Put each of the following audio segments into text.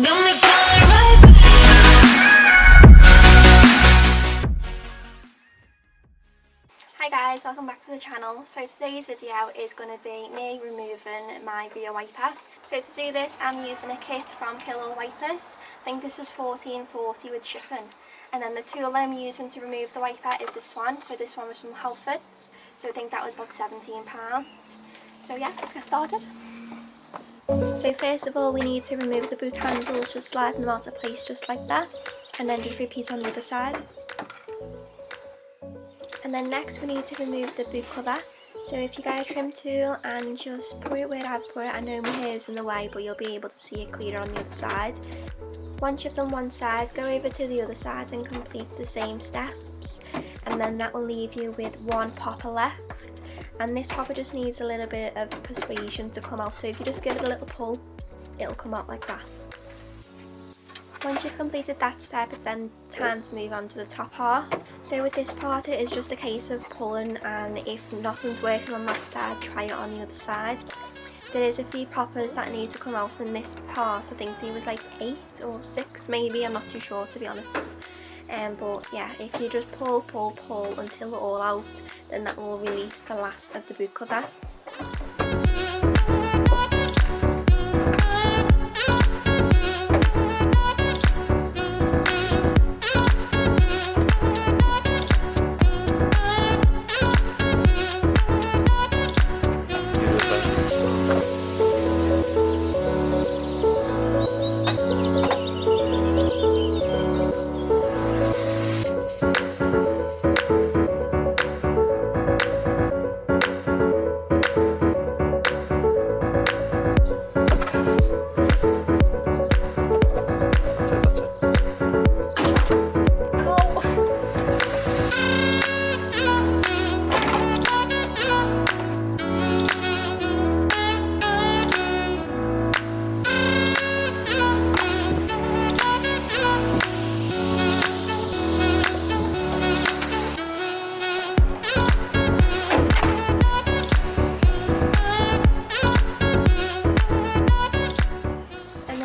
Hi guys, welcome back to the channel. So today's video is going to be me removing my rear wiper. So to do this I'm using a kit from Hill Wipers. I think this was $14.40 with shipping. And then the tool that I'm using to remove the wiper is this one. So this one was from Halfords. So I think that was about £17. So yeah, let's get started. So first of all we need to remove the boot handles, just sliding them out of place just like that. And then just repeat on the other side. And then next we need to remove the boot cover. So if you get a trim tool and just put it where I've put it, I know my hair is in the way but you'll be able to see it clearer on the other side. Once you've done one side, go over to the other side and complete the same steps, and then that will leave you with one popper left. And this popper just needs a little bit of persuasion to come out, so if you just give it a little pull it'll come out like that. Once you've completed that step, it's then time to move on to the top half. So with this part it is just a case of pulling, and if nothing's working on that side, try it on the other side. There is a few poppers that need to come out in this part. I think there was like 8 or 6 maybe, I'm not too sure to be honest. But yeah, if you just pull until they're all out, then that will release the last of the boot cover.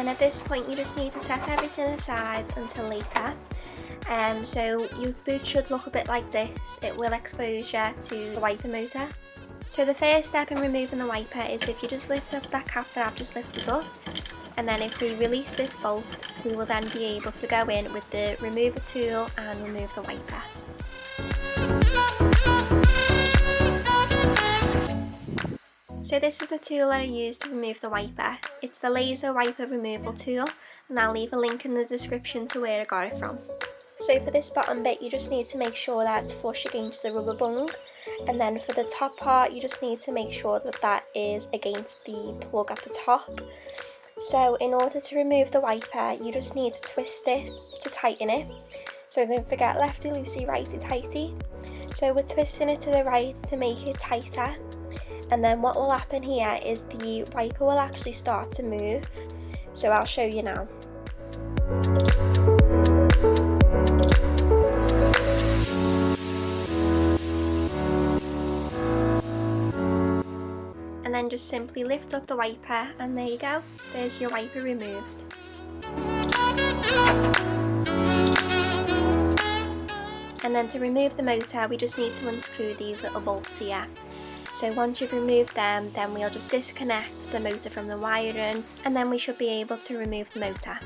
At this point you just need to set everything aside until later. So your boot should look a bit like this. It will expose you to the wiper motor. So the first step in removing the wiper is if you just lift up that cap that I've just lifted up, and then if we release this bolt we will then be able to go in with the remover tool and remove the wiper. So this is the tool that I use to remove the wiper. It's the laser wiper removal tool, and I'll leave a link in the description to where I got it from. So for this bottom bit you just need to make sure that it's flush against the rubber bung, and then for the top part you just need to make sure that that is against the plug at the top. So in order to remove the wiper you just need to twist it to tighten it. So don't forget lefty loosey, righty tighty. So we're twisting it to the right to make it tighter. And then what will happen here is the wiper will actually start to move. So I'll show you now. And then just simply lift up the wiper and there you go, there's your wiper removed. And then to remove the motor we just need to unscrew these little bolts here. So once you've removed them, then we'll just disconnect the motor from the wiring, and then we should be able to remove the motor.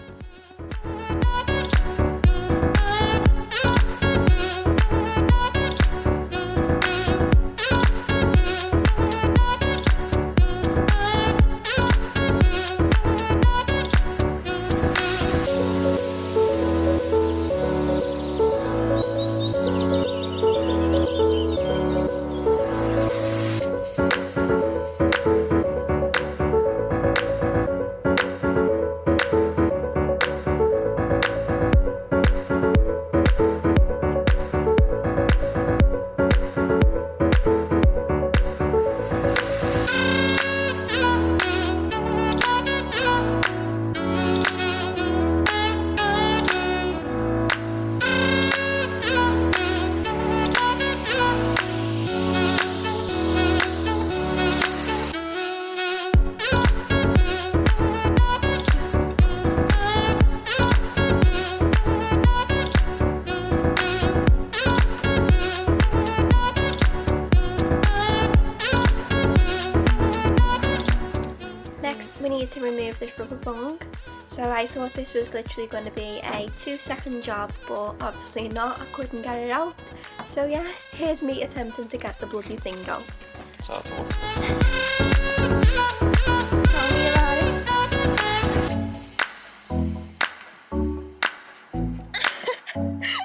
Next we need to remove this rubber bung. So I thought this was literally going to be a 2-second job, but obviously not. I couldn't get it out. So yeah, here's me attempting to get the bloody thing out. So that's all. Tell me about it.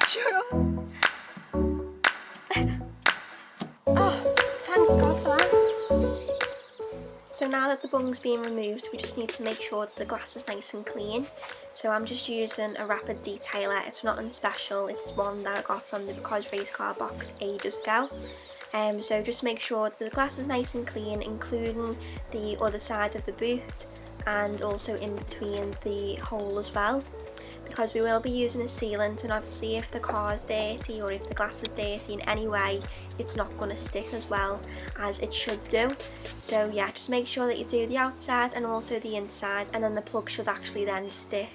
Shut up. Oh, thank God for that. So now that the bung's being removed, we just need to make sure that the glass is nice and clean. So I'm just using a rapid detailer. It's nothing special, it's one that I got from the Because Race Car box ages ago. So just make sure that the glass is nice and clean, including the other side of the boot and also in between the hole as well, because we will be using a sealant, and obviously if the car is dirty or if the glass is dirty in any way, it's not going to stick as well as it should do. So yeah, just make sure that you do the outside and also the inside, and then the plug should actually then stick.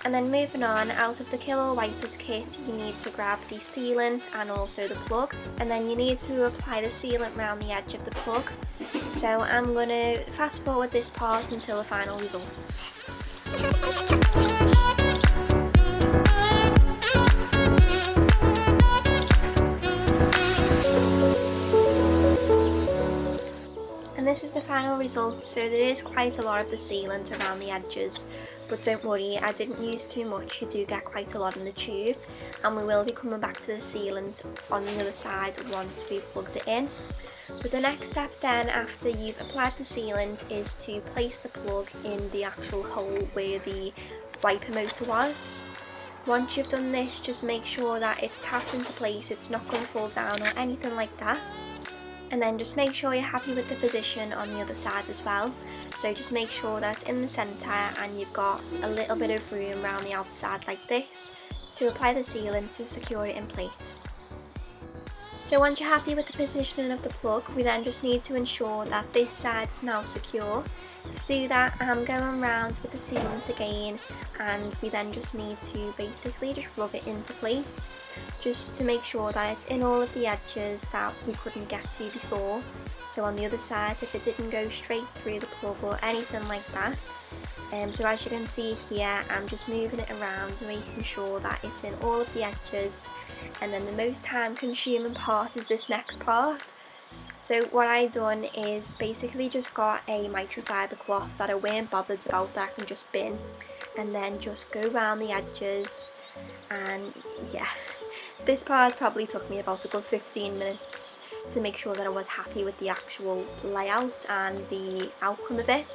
And then moving on, out of the Killer Wipers kit, you need to grab the sealant and also the plug, and then you need to apply the sealant around the edge of the plug. So I'm going to fast forward this part until the final results. And this is the final result. So there is quite a lot of the sealant around the edges, but don't worry, I didn't use too much. You do get quite a lot in the tube, and we will be coming back to the sealant on the other side once we've plugged it in. But the next step then, after you've applied the sealant, is to place the plug in the actual hole where the wiper motor was. Once you've done this, just make sure that it's tapped into place, it's not going to fall down or anything like that. And then just make sure you're happy with the position on the other side as well. So just make sure that's in the centre and you've got a little bit of room around the outside like this to apply the sealant to secure it in place. So once you're happy with the positioning of the plug, we then just need to ensure that this side is now secure. To do that, I'm going round with the sealant again, and we then just need to basically just rub it into place, just to make sure that it's in all of the edges that we couldn't get to before. So on the other side, if it didn't go straight through the plug or anything like that. So as you can see here, I'm just moving it around, making sure that it's in all of the edges. And then the most time consuming part is this next part. So what I done is basically just got a microfiber cloth that I weren't bothered about, that I can just bin, and then just go around the edges. And yeah, this part probably took me about a good 15 minutes to make sure that I was happy with the actual layout and the outcome of it.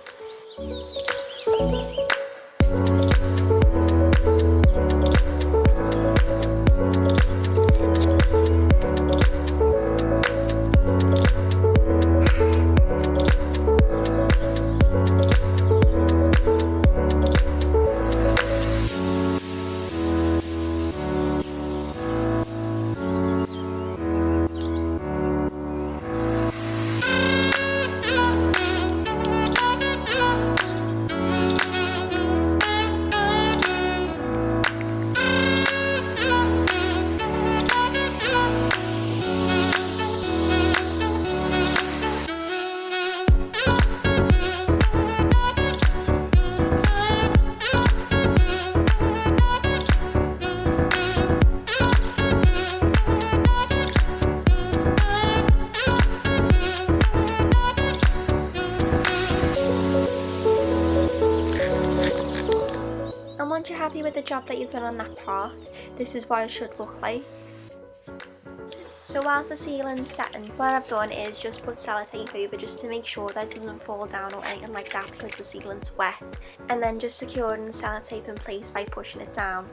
Once you're happy with the job that you've done on that part, this is what it should look like. So whilst the sealant's setting, what I've done is just put sellotape over just to make sure that it doesn't fall down or anything like that because the sealant's wet, and then just securing the sellotape in place by pushing it down.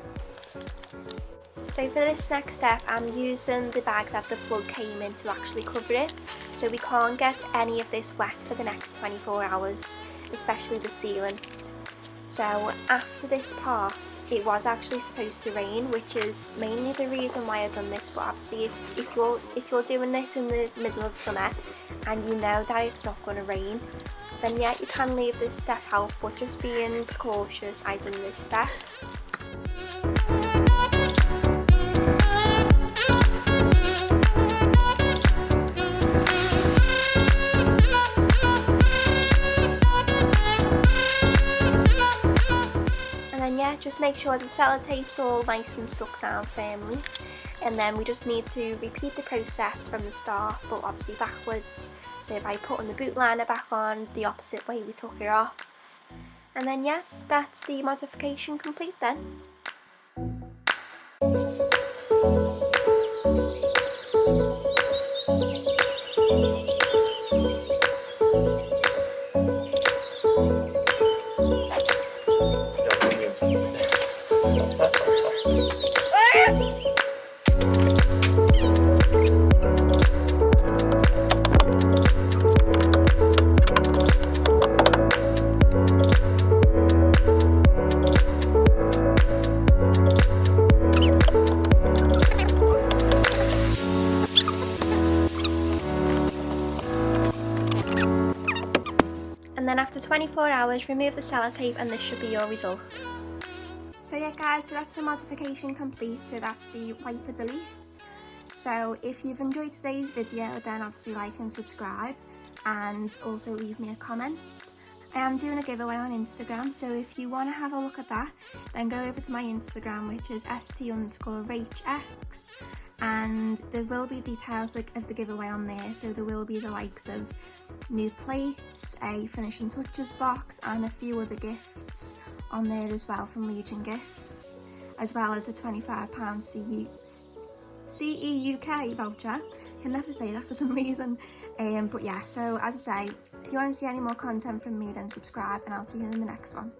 So for this next step, I'm using the bag that the plug came in to actually cover it, so we can't get any of this wet for the next 24 hours, especially the sealant. So after this part, it was actually supposed to rain, which is mainly the reason why I've done this. But obviously if you're doing this in the middle of summer and you know that it's not going to rain, then yeah, you can leave this step out, but just being cautious, I've done this step. And then yeah, just make sure the sellotape's all nice and stuck down firmly. And then we just need to repeat the process from the start, but obviously backwards. So by putting the boot liner back on the opposite way we took it off. And then yeah, that's the modification complete then. And then after 24 hours, remove the sellotape and this should be your result. So yeah guys, so that's the modification complete, so that's the wiper delete. So if you've enjoyed today's video, then obviously like and subscribe, and also leave me a comment. I am doing a giveaway on Instagram, so if you want to have a look at that, then go over to my Instagram, which is st_rach, and there will be details of the giveaway on there. So there will be the likes of new plates, a finishing touches box, and a few other gifts on there as well from Legion Gifts, as well as a £25 CEUK voucher. I can never say that for some reason. But yeah, so as I say, if you want to see any more content from me, then subscribe, and I'll see you in the next one.